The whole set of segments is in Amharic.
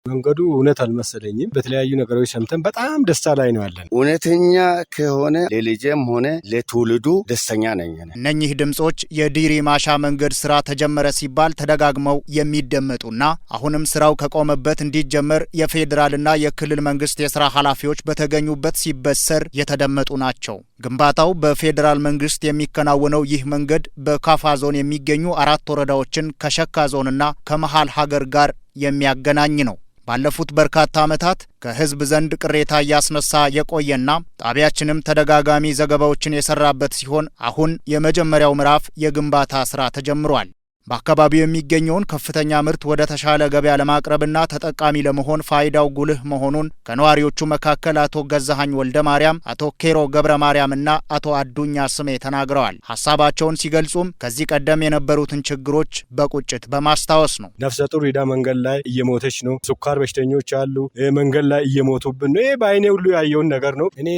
መንገዱ እውነት አልመሰለኝም። በተለያዩ ነገሮች ሰምተን በጣም ደስታ ላይ ነው ያለን። እውነተኛ ከሆነ ለልጄም ሆነ ለትውልዱ ደስተኛ ነኝ። እነኚህ ድምጾች የዲሪ ማሻ መንገድ ስራ ተጀመረ ሲባል ተደጋግመው የሚደመጡና አሁንም ስራው ከቆመበት እንዲጀመር የፌዴራልና የክልል መንግስት የስራ ኃላፊዎች በተገኙበት ሲበሰር የተደመጡ ናቸው። ግንባታው በፌዴራል መንግስት የሚከናወነው ይህ መንገድ በካፋ ዞን የሚገኙ 4 ወረዳዎችን ከሸካ ዞንና ከመሃል ሀገር ጋር የሚያገናኝ ነው። ባለፉት በርካታ ዓመታት ከህዝብ ዘንድ ቅሬታ እያስነሳ የቆየና ጣቢያችንም ተደጋጋሚ ዘገባዎችን የሰራበት ሲሆን አሁን የመጀመሪያው ምዕራፍ የግንባታ ስራ ተጀምሯል። በአካባቢው የሚገኘውን ከፍተኛ ምርት ወደ ተሻለ ገበያ ለማቅረብና ተጠቃሚ ለመሆን ፋይዳው ጉልህ መሆኑን ከነዋሪዎቹ መካከል አቶ ገዛሃኝ ወልደ ማርያም፣ አቶ ኬሮ ገብረ ማርያምና አቶ አዱኛ ስሜ ተናግረዋል። ሐሳባቸውን ሲገልጹም ከዚህ ቀደም የነበሩትን ችግሮች በቁጭት በማስታወስ ነው። ነፍሰ ጡር ሄዳ መንገድ ላይ እየሞተች ነው። ስኳር በሽተኞች አሉ መንገድ ላይ እየሞቱብን ነው። ይሄ በአይኔ ሁሉ ያየውን ነገር ነው። እኔ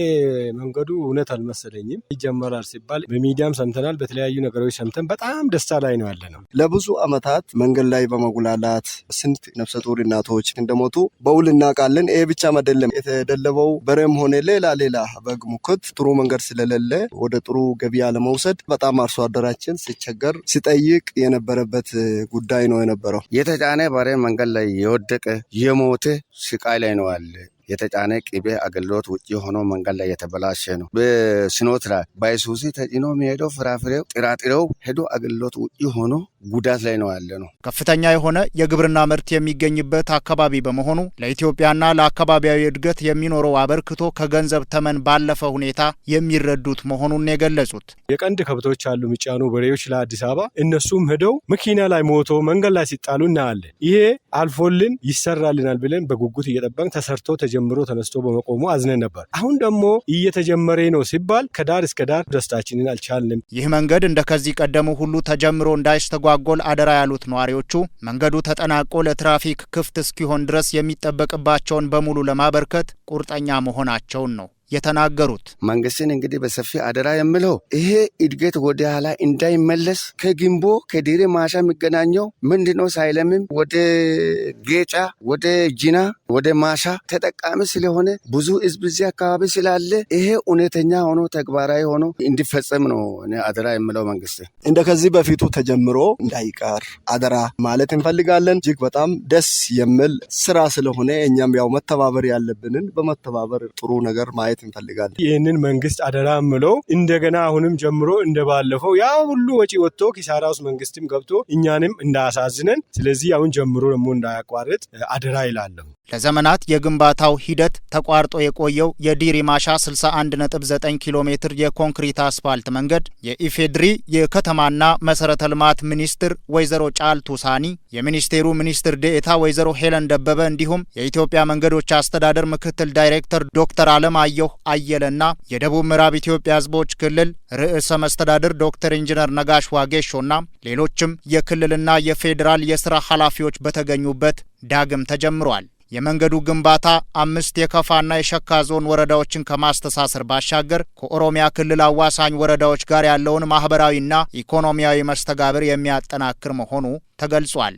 መንገዱ እውነት አልመሰለኝም። ይጀመራል ሲባል በሚዲያም ሰምተናል፣ በተለያዩ ነገሮች ሰምተን በጣም ደስታ ላይ ነው ያለነው። ለብዙ ዓመታት መንገድ ላይ በመጉላላት ስንት ነፍሰ ጡር እናቶች እንደሞቱ በውል እናውቃለን። ይሄ ብቻ አይደለም። የተደለበው በሬም ሆነ ሌላ በግ ሙክት ጥሩ መንገድ ስለሌለ ወደ ጥሩ ገበያ ለመውሰድ በጣም አርሶ አደራችን ሲቸገር ሲጠይቅ የነበረበት ጉዳይ ነው የነበረው። የተጫነ በሬ መንገድ ላይ የወደቀ የሞተ ስቃይ ላይ ነው አለ። የተጫነ ቅቤ አገልግሎት ውጪ ሆኖ መንገድ ላይ የተበላሸ ነው። በስኖትራ ባይሱሲ ተጭኖ የሚሄደው ፍራፍሬው ጥራጥሬው ሄዶ አገልግሎት ውጪ ሆኖ ጉዳት ላይ ነው ያለ ነው። ከፍተኛ የሆነ የግብርና ምርት የሚገኝበት አካባቢ በመሆኑ ለኢትዮጵያና ለአካባቢያዊ እድገት የሚኖረው አበርክቶ ከገንዘብ ተመን ባለፈ ሁኔታ የሚረዱት መሆኑን የገለጹት የቀንድ ከብቶች አሉ የሚጫኑ በሬዎች ለአዲስ አበባ እነሱም ሄደው መኪና ላይ ሞቶ መንገድ ላይ ሲጣሉ እናያለን። ይሄ አልፎልን ይሰራልናል ብለን በጉጉት እየጠበቅን ተሰርቶ ጀምሮ ተነስቶ በመቆሙ አዝነን ነበር። አሁን ደግሞ እየተጀመረ ነው ሲባል ከዳር እስከ ዳር ደስታችንን አልቻልንም። ይህ መንገድ እንደከዚህ ቀደሙ ሁሉ ተጀምሮ እንዳይስተጓጎል አደራ ያሉት ነዋሪዎቹ መንገዱ ተጠናቆ ለትራፊክ ክፍት እስኪሆን ድረስ የሚጠበቅባቸውን በሙሉ ለማበርከት ቁርጠኛ መሆናቸውን ነው የተናገሩት። መንግስትን እንግዲህ በሰፊ አደራ የምለው ይሄ እድገት ወደ ኋላ እንዳይመለስ ከግንቦ ከዲሪ ማሻ የሚገናኘው ምንድነው ሳይለምም ወደ ጌጫ ወደ ጂና ወደ ማሻ ተጠቃሚ ስለሆነ ብዙ ህዝብ እዚህ አካባቢ ስላለ ይሄ እውነተኛ ሆኖ ተግባራዊ ሆኖ እንዲፈጸም ነው አደራ የምለው። መንግስት እንደ ከዚህ በፊቱ ተጀምሮ እንዳይቀር አደራ ማለት እንፈልጋለን። እጅግ በጣም ደስ የሚል ስራ ስለሆነ እኛም ያው መተባበር ያለብንን በመተባበር ጥሩ ነገር ማየት እንፈልጋለን። ይህንን መንግስት አደራ ምለው እንደገና አሁንም ጀምሮ እንደባለፈው ያ ሁሉ ወጪ ወጥቶ ኪሳራ ውስጥ መንግስትም ገብቶ እኛንም እንዳያሳዝነን፣ ስለዚህ አሁን ጀምሮ ደግሞ እንዳያቋርጥ አደራ ይላለሁ። ለዘመናት የግንባታው ሂደት ተቋርጦ የቆየው የዲሪ ማሻ 61.9 ኪሎ ሜትር የኮንክሪት አስፋልት መንገድ የኢፌድሪ የከተማና መሰረተ ልማት ሚኒስትር ወይዘሮ ጫልቱ ሳኒ፣ የሚኒስቴሩ ሚኒስትር ዴኤታ ወይዘሮ ሄለን ደበበ እንዲሁም የኢትዮጵያ መንገዶች አስተዳደር ምክትል ዳይሬክተር ዶክተር አለማየሁ አየለና የደቡብ ምዕራብ ኢትዮጵያ ህዝቦች ክልል ርዕሰ መስተዳድር ዶክተር ኢንጂነር ነጋሽ ዋጌሾና ሌሎችም የክልልና የፌዴራል የሥራ ኃላፊዎች በተገኙበት ዳግም ተጀምሯል። የመንገዱ ግንባታ 5 የከፋና የሸካ ዞን ወረዳዎችን ከማስተሳሰር ባሻገር ከኦሮሚያ ክልል አዋሳኝ ወረዳዎች ጋር ያለውን ማህበራዊና ኢኮኖሚያዊ መስተጋብር የሚያጠናክር መሆኑ ተገልጿል።